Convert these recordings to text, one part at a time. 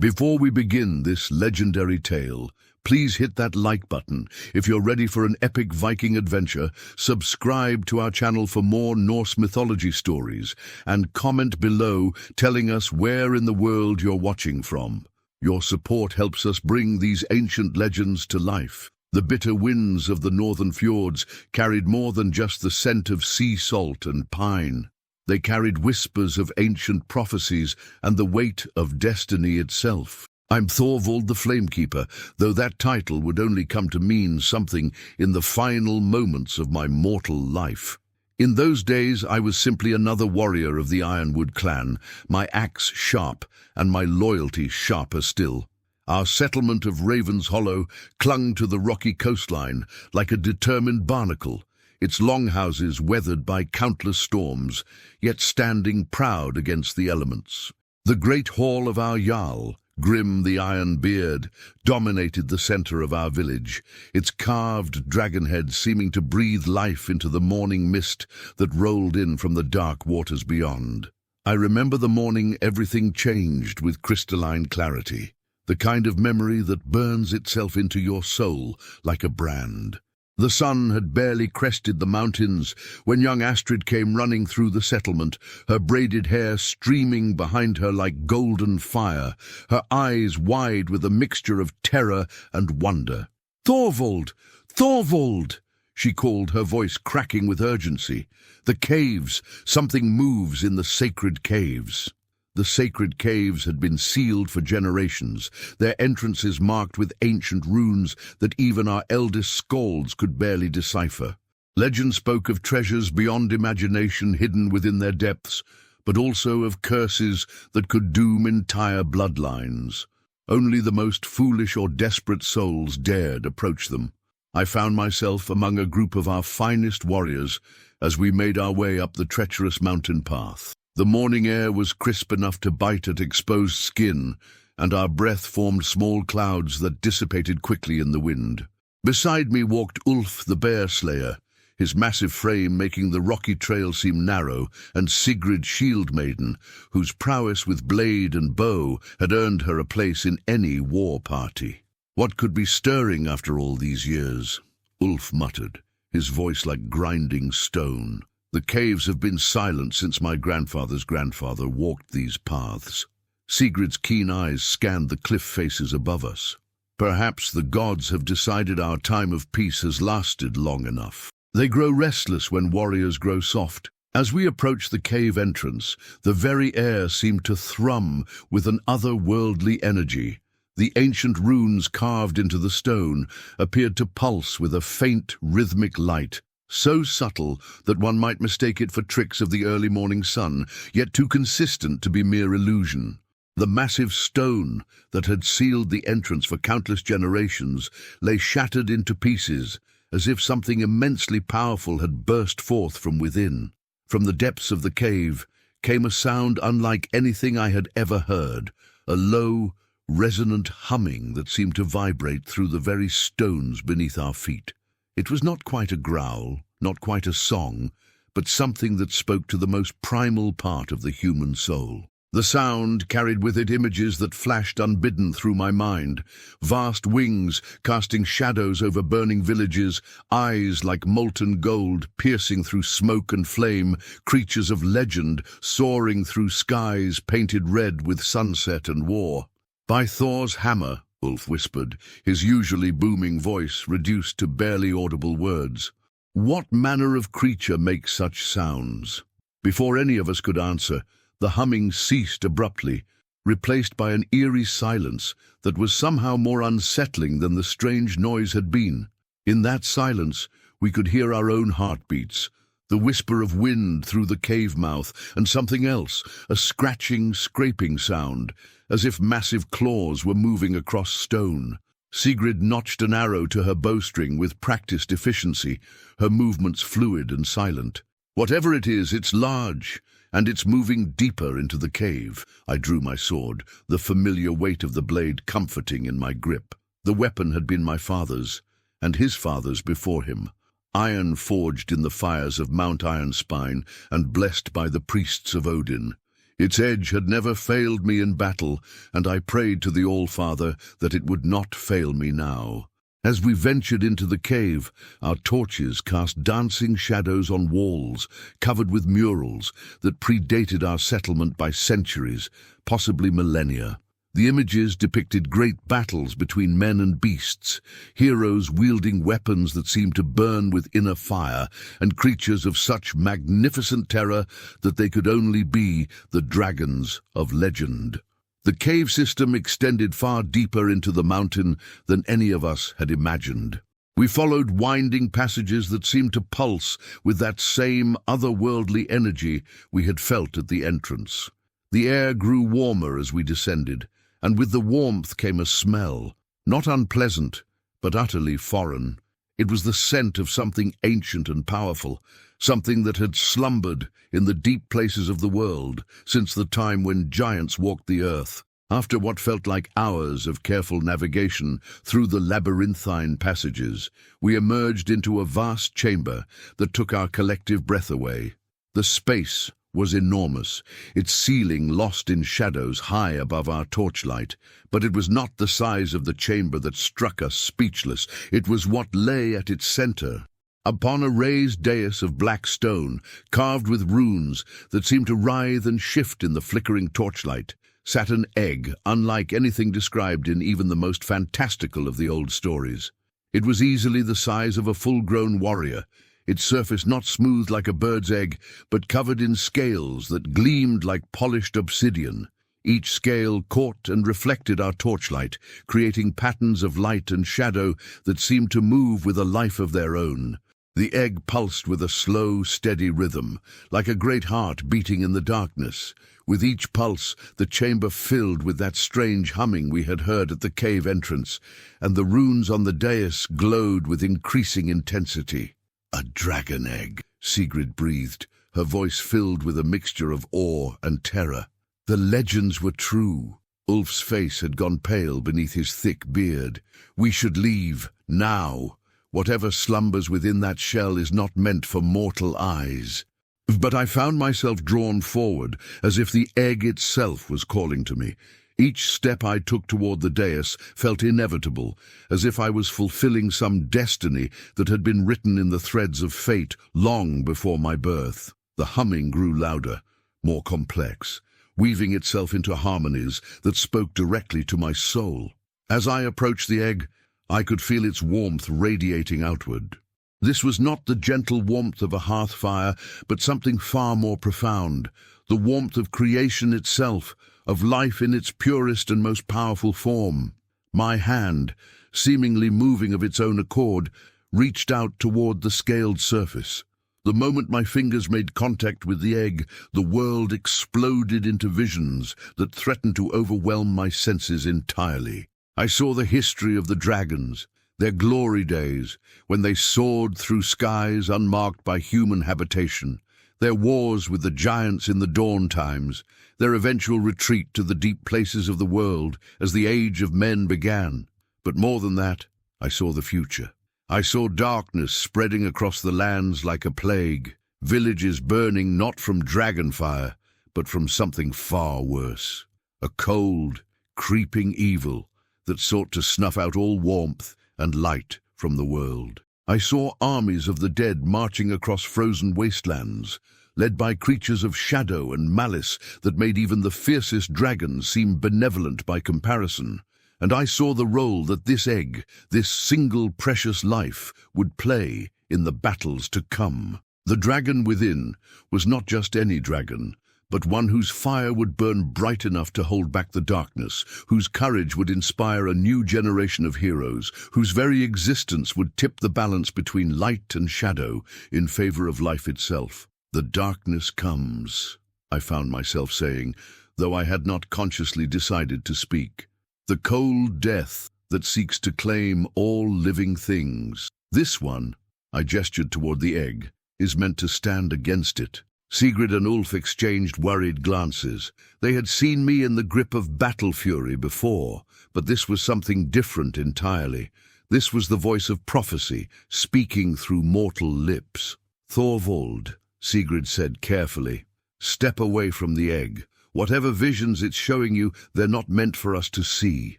Before we begin this legendary tale, please hit that like button. If you're ready for an epic Viking adventure, subscribe to our channel for more Norse mythology stories, and comment below telling us where in the world you're watching from. Your support helps us bring these ancient legends to life. The bitter winds of the northern fjords carried more than just the scent of sea salt and pine. They carried whispers of ancient prophecies and the weight of destiny itself. I'm Thorvald the Flamekeeper, though that title would only come to mean something in the final moments of my mortal life. In those days, I was simply another warrior of the Ironwood clan, my axe sharp and my loyalty sharper still. Our settlement of Raven's Hollow clung to the rocky coastline like a determined barnacle, its longhouses weathered by countless storms, yet standing proud against the elements. The great hall of our Jarl, Grim the Iron-Beard, dominated the center of our village, its carved dragon head seeming to breathe life into the morning mist that rolled in from the dark waters beyond. I remember the morning everything changed with crystalline clarity, the kind of memory that burns itself into your soul like a brand. The sun had barely crested the mountains when young Astrid came running through the settlement, her braided hair streaming behind her like golden fire, her eyes wide with a mixture of terror and wonder. "Thorvald! Thorvald!" she called, her voice cracking with urgency. "The caves! Something moves in the sacred caves." The sacred caves had been sealed for generations, their entrances marked with ancient runes that even our eldest skalds could barely decipher. Legend spoke of treasures beyond imagination hidden within their depths, but also of curses that could doom entire bloodlines. Only the most foolish or desperate souls dared approach them. I found myself among a group of our finest warriors as we made our way up the treacherous mountain path. The morning air was crisp enough to bite at exposed skin, and our breath formed small clouds that dissipated quickly in the wind. Beside me walked Ulf the Bear Slayer, his massive frame making the rocky trail seem narrow, and Sigrid Shield Maiden, whose prowess with blade and bow had earned her a place in any war party. "What could be stirring after all these years?" Ulf muttered, his voice like grinding stone. "The caves have been silent since my grandfather's grandfather walked these paths." Sigrid's keen eyes scanned the cliff faces above us. "Perhaps the gods have decided our time of peace has lasted long enough. They grow restless when warriors grow soft." As we approached the cave entrance, the very air seemed to thrum with an otherworldly energy. The ancient runes carved into the stone appeared to pulse with a faint, rhythmic light, so subtle that one might mistake it for tricks of the early morning sun, yet too consistent to be mere illusion. The massive stone that had sealed the entrance for countless generations lay shattered into pieces, as if something immensely powerful had burst forth from within. From the depths of the cave came a sound unlike anything I had ever heard, a low, resonant humming that seemed to vibrate through the very stones beneath our feet. It was not quite a growl, not quite a song, but something that spoke to the most primal part of the human soul. The sound carried with it images that flashed unbidden through my mind. Vast wings casting shadows over burning villages, eyes like molten gold piercing through smoke and flame, creatures of legend soaring through skies painted red with sunset and war. "By Thor's hammer," Ulf whispered, his usually booming voice reduced to barely audible words. "What manner of creature makes such sounds?" Before any of us could answer, the humming ceased abruptly, replaced by an eerie silence that was somehow more unsettling than the strange noise had been. In that silence, we could hear our own heartbeats, the whisper of wind through the cave mouth, and something else, a scratching, scraping sound, as if massive claws were moving across stone. Sigrid notched an arrow to her bowstring with practiced efficiency, her movements fluid and silent. "Whatever it is, it's large, and it's moving deeper into the cave." I drew my sword, the familiar weight of the blade comforting in my grip. The weapon had been my father's, and his father's before him. Iron forged in the fires of Mount Ironspine and blessed by the priests of Odin. Its edge had never failed me in battle, and I prayed to the All-Father that it would not fail me now. As we ventured into the cave, our torches cast dancing shadows on walls, covered with murals that predated our settlement by centuries, possibly millennia. The images depicted great battles between men and beasts, heroes wielding weapons that seemed to burn with inner fire, and creatures of such magnificent terror that they could only be the dragons of legend. The cave system extended far deeper into the mountain than any of us had imagined. We followed winding passages that seemed to pulse with that same otherworldly energy we had felt at the entrance. The air grew warmer as we descended, and with the warmth came a smell, not unpleasant, but utterly foreign. It was the scent of something ancient and powerful, something that had slumbered in the deep places of the world since the time when giants walked the earth. After what felt like hours of careful navigation through the labyrinthine passages, we emerged into a vast chamber that took our collective breath away. The space was enormous, its ceiling lost in shadows high above our torchlight. But it was not the size of the chamber that struck us speechless. It was what lay at its center. Upon a raised dais of black stone, carved with runes that seemed to writhe and shift in the flickering torchlight, sat an egg unlike anything described in even the most fantastical of the old stories. It was easily the size of a full-grown warrior, its surface not smooth like a bird's egg, but covered in scales that gleamed like polished obsidian. Each scale caught and reflected our torchlight, creating patterns of light and shadow that seemed to move with a life of their own. The egg pulsed with a slow, steady rhythm, like a great heart beating in the darkness. With each pulse, the chamber filled with that strange humming we had heard at the cave entrance, and the runes on the dais glowed with increasing intensity. "A dragon egg," Sigrid breathed, her voice filled with a mixture of awe and terror. The legends were true. Ulf's face had gone pale beneath his thick beard. "We should leave, now. Whatever slumbers within that shell is not meant for mortal eyes." But I found myself drawn forward, as if the egg itself was calling to me. Each step I took toward the dais felt inevitable, as if I was fulfilling some destiny that had been written in the threads of fate long before my birth. The humming grew louder, more complex, weaving itself into harmonies that spoke directly to my soul. As I approached the egg, I could feel its warmth radiating outward. This was not the gentle warmth of a hearth fire, but something far more profound, the warmth of creation itself, of life in its purest and most powerful form. My hand, seemingly moving of its own accord, reached out toward the scaled surface. The moment my fingers made contact with the egg, the world exploded into visions that threatened to overwhelm my senses entirely. I saw the history of the dragons, their glory days, when they soared through skies unmarked by human habitation, their wars with the giants in the dawn times, their eventual retreat to the deep places of the world as the age of men began. But more than that, I saw the future. I saw darkness spreading across the lands like a plague, villages burning not from dragon fire, but from something far worse, a cold, creeping evil that sought to snuff out all warmth and light from the world. I saw armies of the dead marching across frozen wastelands, led by creatures of shadow and malice that made even the fiercest dragons seem benevolent by comparison. And I saw the role that this egg, this single precious life, would play in the battles to come. The dragon within was not just any dragon, but one whose fire would burn bright enough to hold back the darkness, whose courage would inspire a new generation of heroes, whose very existence would tip the balance between light and shadow in favor of life itself. "The darkness comes," I found myself saying, though I had not consciously decided to speak. "The cold death that seeks to claim all living things. This one," I gestured toward the egg, "is meant to stand against it." Sigrid and Ulf exchanged worried glances. They had seen me in the grip of battle fury before, but this was something different entirely. This was the voice of prophecy, speaking through mortal lips. "Thorvald," Sigrid said carefully, "step away from the egg. Whatever visions it's showing you, they're not meant for us to see.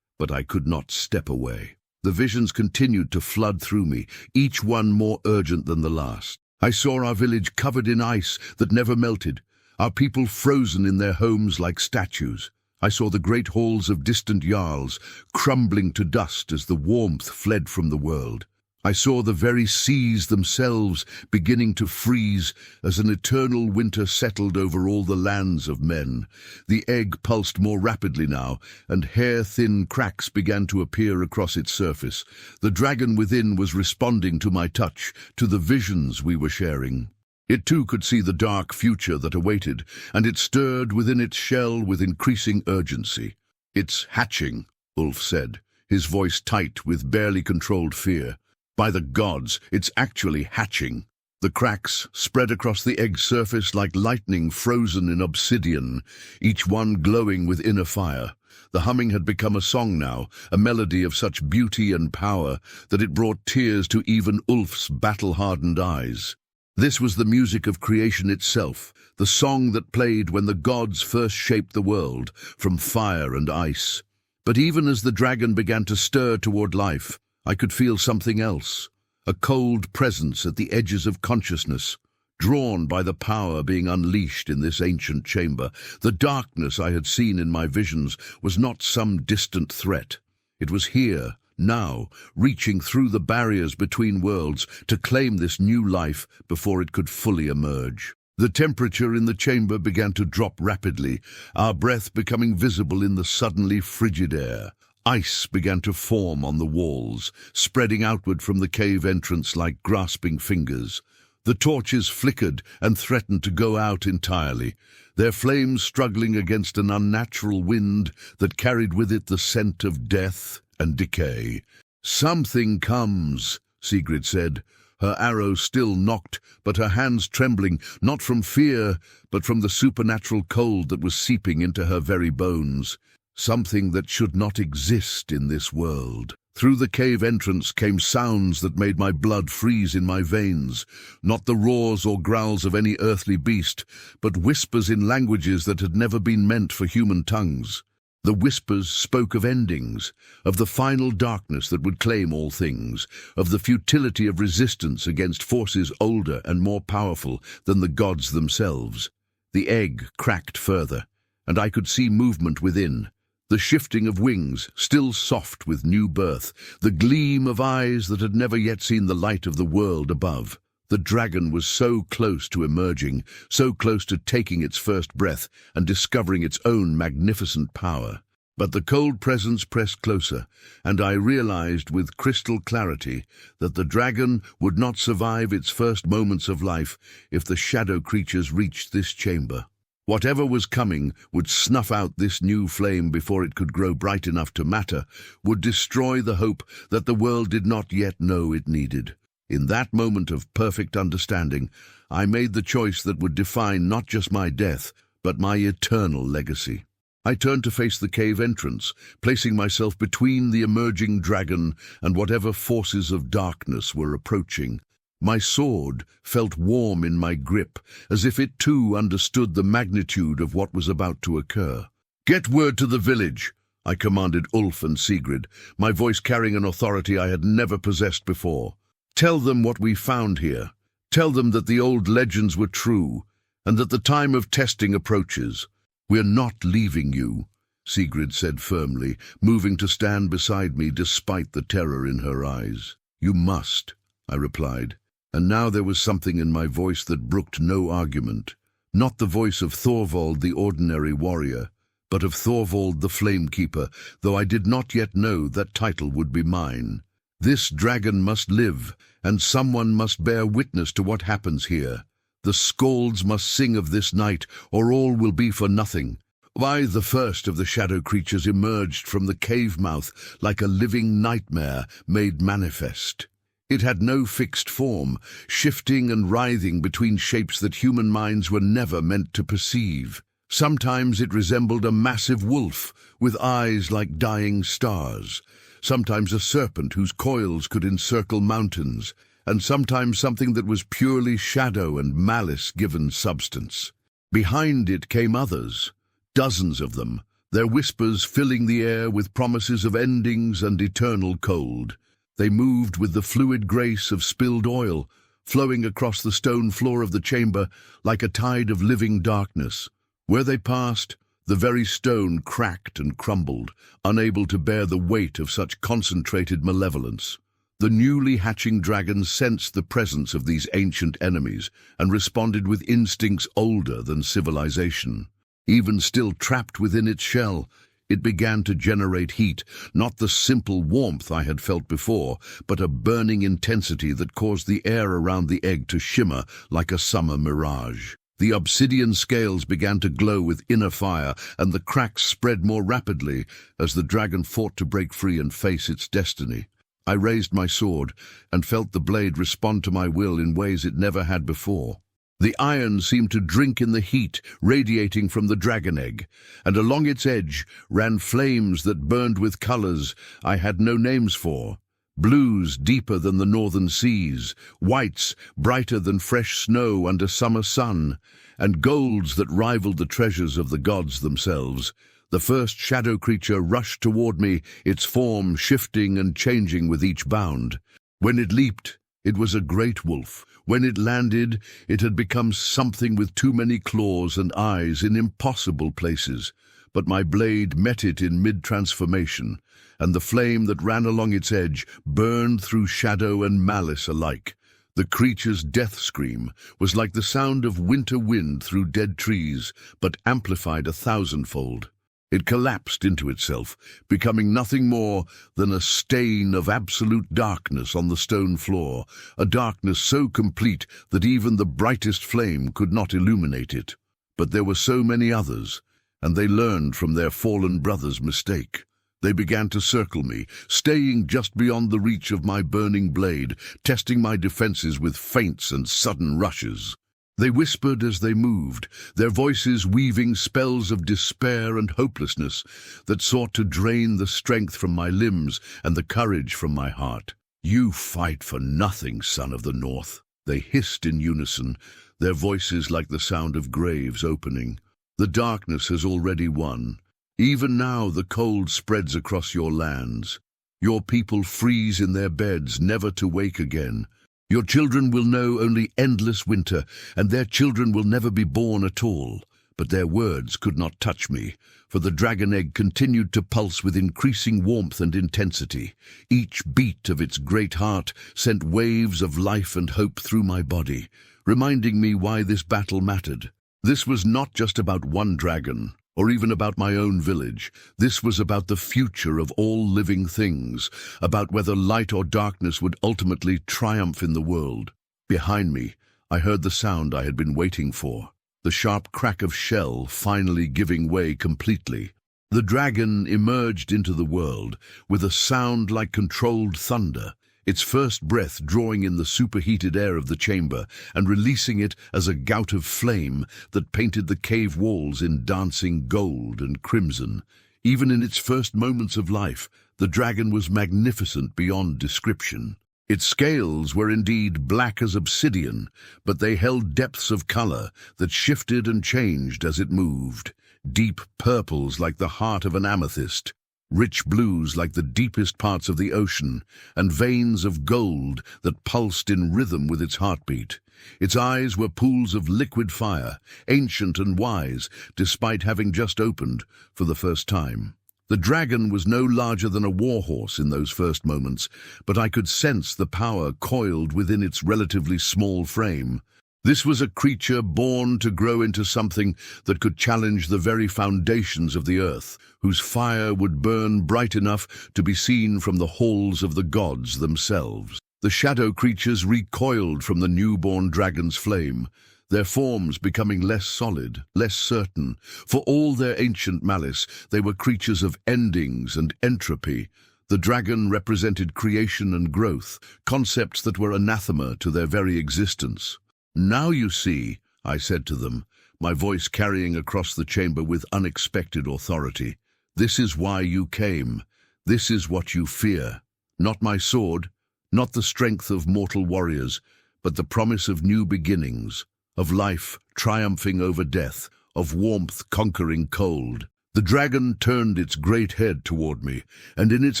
But I could not step away. The visions continued to flood through me, each one more urgent than the last. I saw our village covered in ice that never melted, our people frozen in their homes like statues. I saw the great halls of distant jarls crumbling to dust as the warmth fled from the world. I saw the very seas themselves beginning to freeze as an eternal winter settled over all the lands of men. The egg pulsed more rapidly now, and hair-thin cracks began to appear across its surface. The dragon within was responding to my touch, to the visions we were sharing. It too could see the dark future that awaited, and it stirred within its shell with increasing urgency. "It's hatching," Ulf said, his voice tight with barely controlled fear. "By the gods, it's actually hatching." The cracks spread across the egg's surface like lightning frozen in obsidian, each one glowing with inner fire. The humming had become a song now, a melody of such beauty and power that it brought tears to even Ulf's battle-hardened eyes. This was the music of creation itself, the song that played when the gods first shaped the world, from fire and ice. But even as the dragon began to stir toward life, I could feel something else, a cold presence at the edges of consciousness, drawn by the power being unleashed in this ancient chamber. The darkness I had seen in my visions was not some distant threat. It was here, now, reaching through the barriers between worlds to claim this new life before it could fully emerge. The temperature in the chamber began to drop rapidly, our breath becoming visible in the suddenly frigid air. Ice began to form on the walls, spreading outward from the cave entrance like grasping fingers. The torches flickered and threatened to go out entirely, their flames struggling against an unnatural wind that carried with it the scent of death and decay. "Something comes," Sigrid said, her arrow still nocked, but her hands trembling, not from fear, but from the supernatural cold that was seeping into her very bones. Something that should not exist in this world. Through the cave entrance came sounds that made my blood freeze in my veins, not the roars or growls of any earthly beast, but whispers in languages that had never been meant for human tongues. The whispers spoke of endings, of the final darkness that would claim all things, of the futility of resistance against forces older and more powerful than the gods themselves. The egg cracked further, and I could see movement within. The shifting of wings, still soft with new birth, the gleam of eyes that had never yet seen the light of the world above. The dragon was so close to emerging, so close to taking its first breath and discovering its own magnificent power. But the cold presence pressed closer, and I realized with crystal clarity that the dragon would not survive its first moments of life if the shadow creatures reached this chamber. Whatever was coming would snuff out this new flame before it could grow bright enough to matter, would destroy the hope that the world did not yet know it needed. In that moment of perfect understanding, I made the choice that would define not just my death, but my eternal legacy. I turned to face the cave entrance, placing myself between the emerging dragon and whatever forces of darkness were approaching. My sword felt warm in my grip, as if it too understood the magnitude of what was about to occur. "Get word to the village," I commanded Ulf and Sigrid, my voice carrying an authority I had never possessed before. "Tell them what we found here. Tell them that the old legends were true, and that the time of testing approaches. We're not leaving you," Sigrid said firmly, moving to stand beside me despite the terror in her eyes. "You must," I replied. And now there was something in my voice that brooked no argument. Not the voice of Thorvald the ordinary warrior, but of Thorvald the Flamekeeper, though I did not yet know that title would be mine. This dragon must live, and someone must bear witness to what happens here. The skalds must sing of this night, or all will be for nothing. Why, the first of the shadow creatures emerged from the cave mouth like a living nightmare made manifest. It had no fixed form, shifting and writhing between shapes that human minds were never meant to perceive. Sometimes it resembled a massive wolf, with eyes like dying stars. Sometimes a serpent whose coils could encircle mountains, and sometimes something that was purely shadow and malice given substance. Behind it came others, Dozens of them, their whispers filling the air with promises of endings and eternal cold. They moved with the fluid grace of spilled oil, flowing across the stone floor of the chamber like a tide of living darkness. Where they passed, the very stone cracked and crumbled, unable to bear the weight of such concentrated malevolence. The newly hatching dragon sensed the presence of these ancient enemies and responded with instincts older than civilization. Even still trapped within its shell, it began to generate heat, not the simple warmth I had felt before, but a burning intensity that caused the air around the egg to shimmer like a summer mirage. The obsidian scales began to glow with inner fire, and the cracks spread more rapidly as the dragon fought to break free and face its destiny. I raised my sword and felt the blade respond to my will in ways it never had before. The iron seemed to drink in the heat radiating from the dragon egg, and along its edge ran flames that burned with colors I had no names for. Blues deeper than the northern seas, whites brighter than fresh snow under summer sun, and golds that rivaled the treasures of the gods themselves. The first shadow creature rushed toward me, its form shifting and changing with each bound. When it leaped, it was a great wolf. When it landed, it had become something with too many claws and eyes in impossible places. But my blade met it in mid-transformation, and the flame that ran along its edge burned through shadow and malice alike. The creature's death scream was like the sound of winter wind through dead trees, but amplified 1,000-fold. It collapsed into itself, becoming nothing more than a stain of absolute darkness on the stone floor, a darkness so complete that even the brightest flame could not illuminate it. But there were so many others, and they learned from their fallen brother's mistake. They began to circle me, staying just beyond the reach of my burning blade, testing my defenses with feints and sudden rushes. They whispered as they moved, their voices weaving spells of despair and hopelessness that sought to drain the strength from my limbs and the courage from my heart. "You fight for nothing, son of the North," they hissed in unison, their voices like the sound of graves opening. "The darkness has already won. Even now the cold spreads across your lands. Your people freeze in their beds, never to wake again. Your children will know only endless winter, and their children will never be born at all." But their words could not touch me, for the dragon egg continued to pulse with increasing warmth and intensity. Each beat of its great heart sent waves of life and hope through my body, reminding me why this battle mattered. This was not just about one dragon, or even about my own village. This was about the future of all living things, about whether light or darkness would ultimately triumph in the world. Behind me, I heard the sound I had been waiting for, the sharp crack of shell finally giving way completely. The dragon emerged into the world with a sound like controlled thunder, its first breath drawing in the superheated air of the chamber and releasing it as a gout of flame that painted the cave walls in dancing gold and crimson. Even in its first moments of life, the dragon was magnificent beyond description. Its scales were indeed black as obsidian, but they held depths of color that shifted and changed as it moved. Deep purples like the heart of an amethyst, rich blues like the deepest parts of the ocean, and veins of gold that pulsed in rhythm with its heartbeat. Its eyes were pools of liquid fire, ancient and wise, despite having just opened for the first time. The dragon was no larger than a warhorse in those first moments, but I could sense the power coiled within its relatively small frame. This was a creature born to grow into something that could challenge the very foundations of the earth, whose fire would burn bright enough to be seen from the halls of the gods themselves. The shadow creatures recoiled from the newborn dragon's flame, their forms becoming less solid, less certain. For all their ancient malice, they were creatures of endings and entropy. The dragon represented creation and growth, concepts that were anathema to their very existence. "Now you see," I said to them, my voice carrying across the chamber with unexpected authority. "This is why you came. This is what you fear. Not my sword, not the strength of mortal warriors, but the promise of new beginnings, of life triumphing over death, of warmth conquering cold. The dragon turned its great head toward me, and in its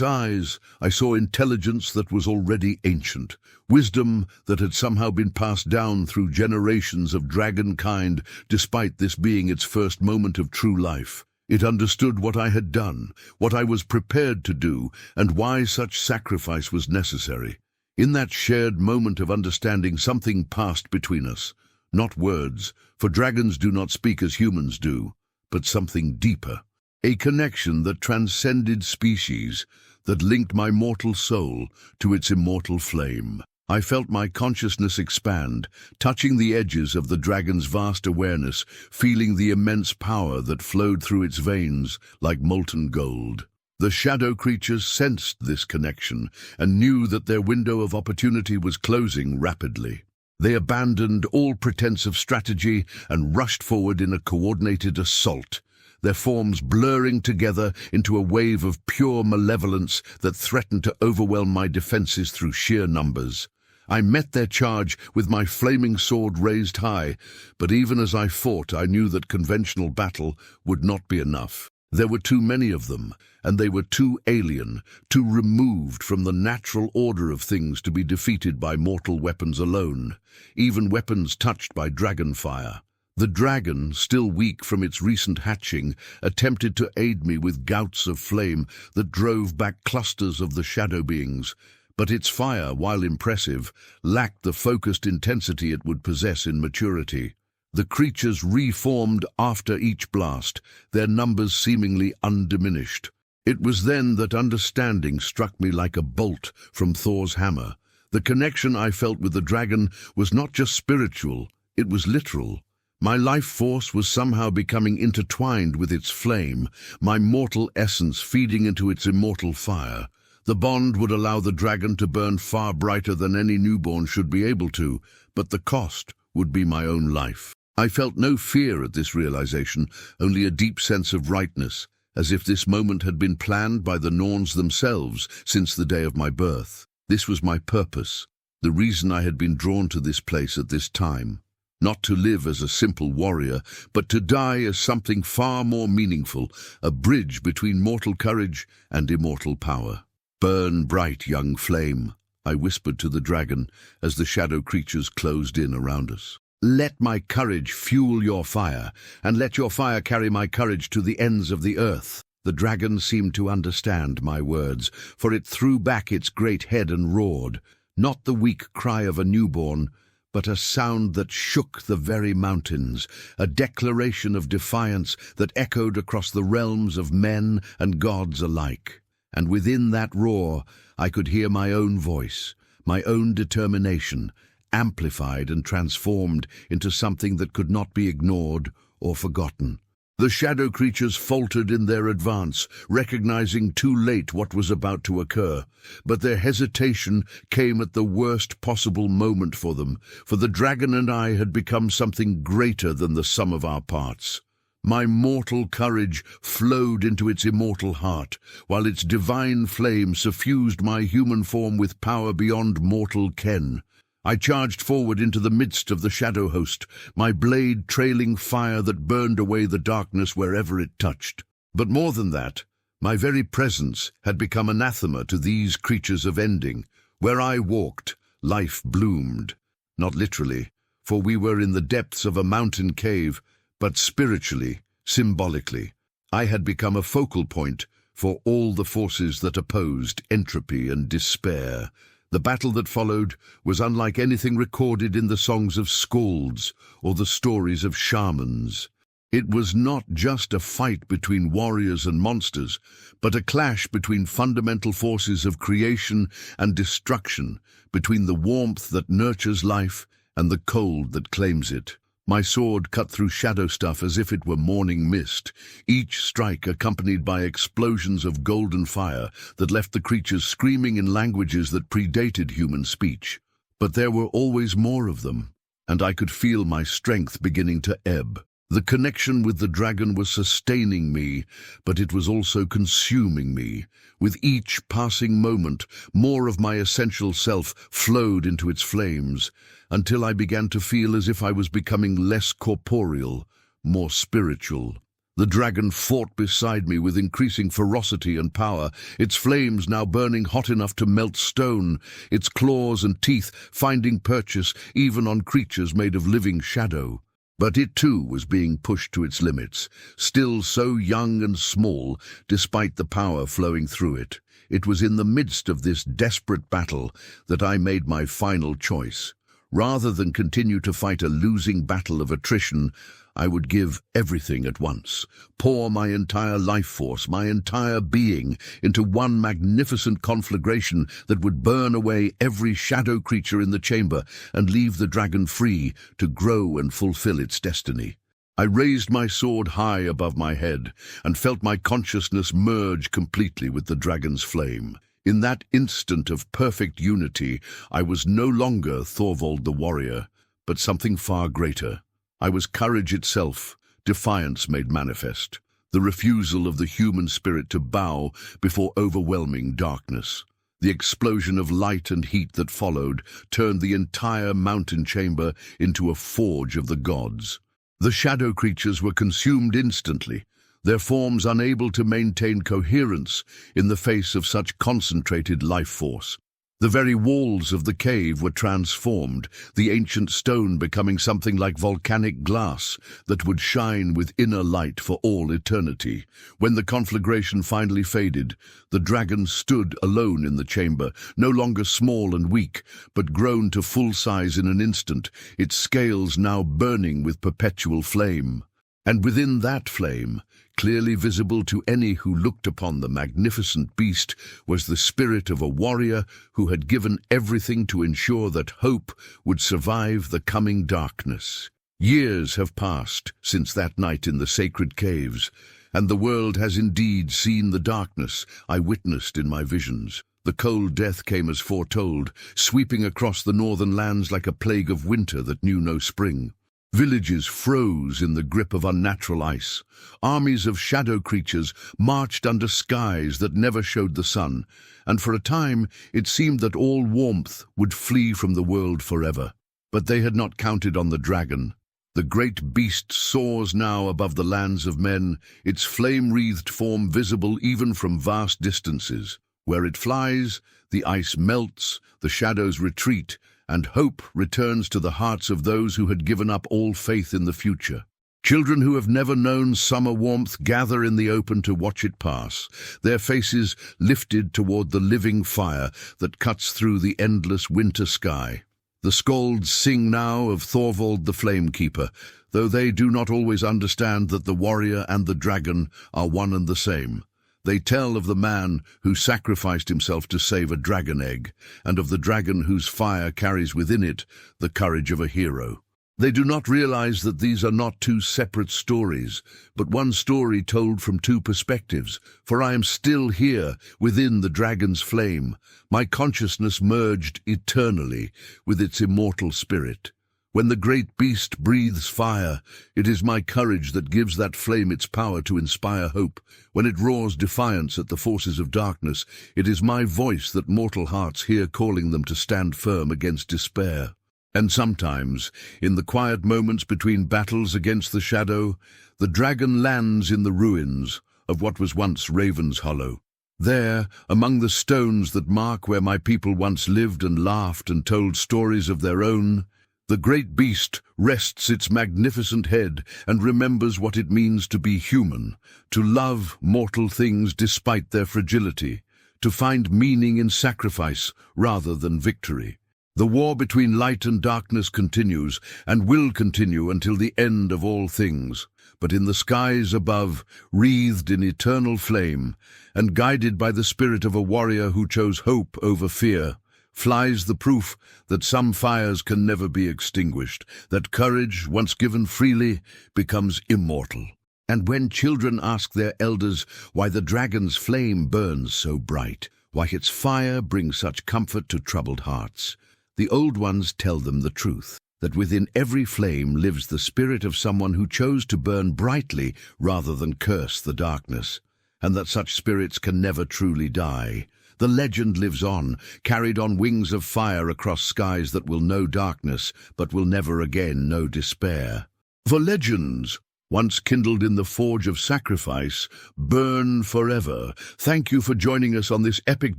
eyes I saw intelligence that was already ancient, wisdom that had somehow been passed down through generations of dragonkind, despite this being its first moment of true life. It understood what I had done, what I was prepared to do, and why such sacrifice was necessary. In that shared moment of understanding, something passed between us. Not words, for dragons do not speak as humans do, but something deeper. A connection that transcended species, that linked my mortal soul to its immortal flame. I felt my consciousness expand, touching the edges of the dragon's vast awareness, feeling the immense power that flowed through its veins like molten gold. The shadow creatures sensed this connection and knew that their window of opportunity was closing rapidly. They abandoned all pretense of strategy and rushed forward in a coordinated assault, their forms blurring together into a wave of pure malevolence that threatened to overwhelm my defenses through sheer numbers. I met their charge with my flaming sword raised high, but even as I fought, I knew that conventional battle would not be enough. There were too many of them, and they were too alien, too removed from the natural order of things to be defeated by mortal weapons alone, even weapons touched by dragon fire. The dragon, still weak from its recent hatching, attempted to aid me with gouts of flame that drove back clusters of the shadow beings, but its fire, while impressive, lacked the focused intensity it would possess in maturity. The creatures reformed after each blast, their numbers seemingly undiminished. It was then that understanding struck me like a bolt from Thor's hammer. The connection I felt with the dragon was not just spiritual, it was literal. My life force was somehow becoming intertwined with its flame, my mortal essence feeding into its immortal fire. The bond would allow the dragon to burn far brighter than any newborn should be able to, but the cost would be my own life. I felt no fear at this realization, only a deep sense of rightness, as if this moment had been planned by the Norns themselves since the day of my birth. This was my purpose, the reason I had been drawn to this place at this time. Not to live as a simple warrior, but to die as something far more meaningful, a bridge between mortal courage and immortal power. "Burn bright, young flame," I whispered to the dragon as the shadow creatures closed in around us. "Let my courage fuel your fire, and let your fire carry my courage to the ends of the earth." The dragon seemed to understand my words, for it threw back its great head and roared, not the weak cry of a newborn, but a sound that shook the very mountains, a declaration of defiance that echoed across the realms of men and gods alike. And within that roar, I could hear my own voice, my own determination, amplified and transformed into something that could not be ignored or forgotten. The shadow creatures faltered in their advance, recognizing too late what was about to occur. But their hesitation came at the worst possible moment for them, for the dragon and I had become something greater than the sum of our parts. My mortal courage flowed into its immortal heart, while its divine flame suffused my human form with power beyond mortal ken. I charged forward into the midst of the shadow host, my blade trailing fire that burned away the darkness wherever it touched. But more than that, my very presence had become anathema to these creatures of ending. Where I walked, life bloomed. Not literally, for we were in the depths of a mountain cave, but spiritually, symbolically. I had become a focal point for all the forces that opposed entropy and despair. The battle that followed was unlike anything recorded in the songs of skalds or the stories of shamans. It was not just a fight between warriors and monsters, but a clash between fundamental forces of creation and destruction, between the warmth that nurtures life and the cold that claims it. My sword cut through shadow stuff as if it were morning mist, each strike accompanied by explosions of golden fire that left the creatures screaming in languages that predated human speech. But there were always more of them, and I could feel my strength beginning to ebb. The connection with the dragon was sustaining me, but it was also consuming me. With each passing moment, more of my essential self flowed into its flames, until I began to feel as if I was becoming less corporeal, more spiritual. The dragon fought beside me with increasing ferocity and power, its flames now burning hot enough to melt stone, its claws and teeth finding purchase even on creatures made of living shadow. But it too was being pushed to its limits, still so young and small, despite the power flowing through it. It was in the midst of this desperate battle that I made my final choice. Rather than continue to fight a losing battle of attrition, I would give everything at once, pour my entire life force, my entire being, into one magnificent conflagration that would burn away every shadow creature in the chamber and leave the dragon free to grow and fulfill its destiny. I raised my sword high above my head and felt my consciousness merge completely with the dragon's flame. In that instant of perfect unity, I was no longer Thorvald the warrior, but something far greater. I was courage itself, defiance made manifest, the refusal of the human spirit to bow before overwhelming darkness. The explosion of light and heat that followed turned the entire mountain chamber into a forge of the gods. The shadow creatures were consumed instantly, their forms unable to maintain coherence in the face of such concentrated life force. The very walls of the cave were transformed, the ancient stone becoming something like volcanic glass that would shine with inner light for all eternity. When the conflagration finally faded, the dragon stood alone in the chamber, no longer small and weak, but grown to full size in an instant, its scales now burning with perpetual flame. And within that flame, clearly visible to any who looked upon the magnificent beast, was the spirit of a warrior who had given everything to ensure that hope would survive the coming darkness. Years have passed since that night in the sacred caves, and the world has indeed seen the darkness I witnessed in my visions. The cold death came as foretold, sweeping across the northern lands like a plague of winter that knew no spring. Villages froze in the grip of unnatural ice. Armies of shadow creatures marched under skies that never showed the sun, and for a time it seemed that all warmth would flee from the world forever. But they had not counted on the dragon. The great beast soars now above the lands of men, its flame-wreathed form visible even from vast distances. Where it flies, the ice melts, the shadows retreat, and hope returns to the hearts of those who had given up all faith in the future. Children who have never known summer warmth gather in the open to watch it pass, their faces lifted toward the living fire that cuts through the endless winter sky. The skalds sing now of Thorvald the Flamekeeper, though they do not always understand that the warrior and the dragon are one and the same. They tell of the man who sacrificed himself to save a dragon egg, and of the dragon whose fire carries within it the courage of a hero. They do not realize that these are not two separate stories, but one story told from two perspectives, for I am still here within the dragon's flame, my consciousness merged eternally with its immortal spirit. When the great beast breathes fire, it is my courage that gives that flame its power to inspire hope. When it roars defiance at the forces of darkness, it is my voice that mortal hearts hear calling them to stand firm against despair. And sometimes, in the quiet moments between battles against the shadow, the dragon lands in the ruins of what was once Raven's Hollow. There, among the stones that mark where my people once lived and laughed and told stories of their own, the great beast rests its magnificent head and remembers what it means to be human, to love mortal things despite their fragility, to find meaning in sacrifice rather than victory. The war between light and darkness continues and will continue until the end of all things. But in the skies above, wreathed in eternal flame, and guided by the spirit of a warrior who chose hope over fear, flies the proof that some fires can never be extinguished, that courage, once given freely, becomes immortal. And when children ask their elders why the dragon's flame burns so bright, why its fire brings such comfort to troubled hearts, the old ones tell them the truth, that within every flame lives the spirit of someone who chose to burn brightly rather than curse the darkness, and that such spirits can never truly die. The legend lives on, carried on wings of fire across skies that will know darkness, but will never again know despair. For legends once kindled in the forge of sacrifice, burn forever. Thank you for joining us on this epic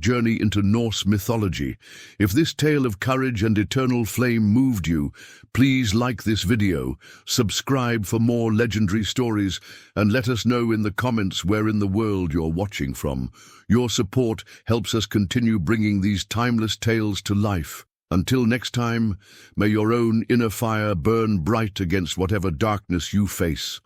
journey into Norse mythology. If this tale of courage and eternal flame moved you, please like this video, subscribe for more legendary stories, and let us know in the comments where in the world you're watching from. Your support helps us continue bringing these timeless tales to life. Until next time, may your own inner fire burn bright against whatever darkness you face.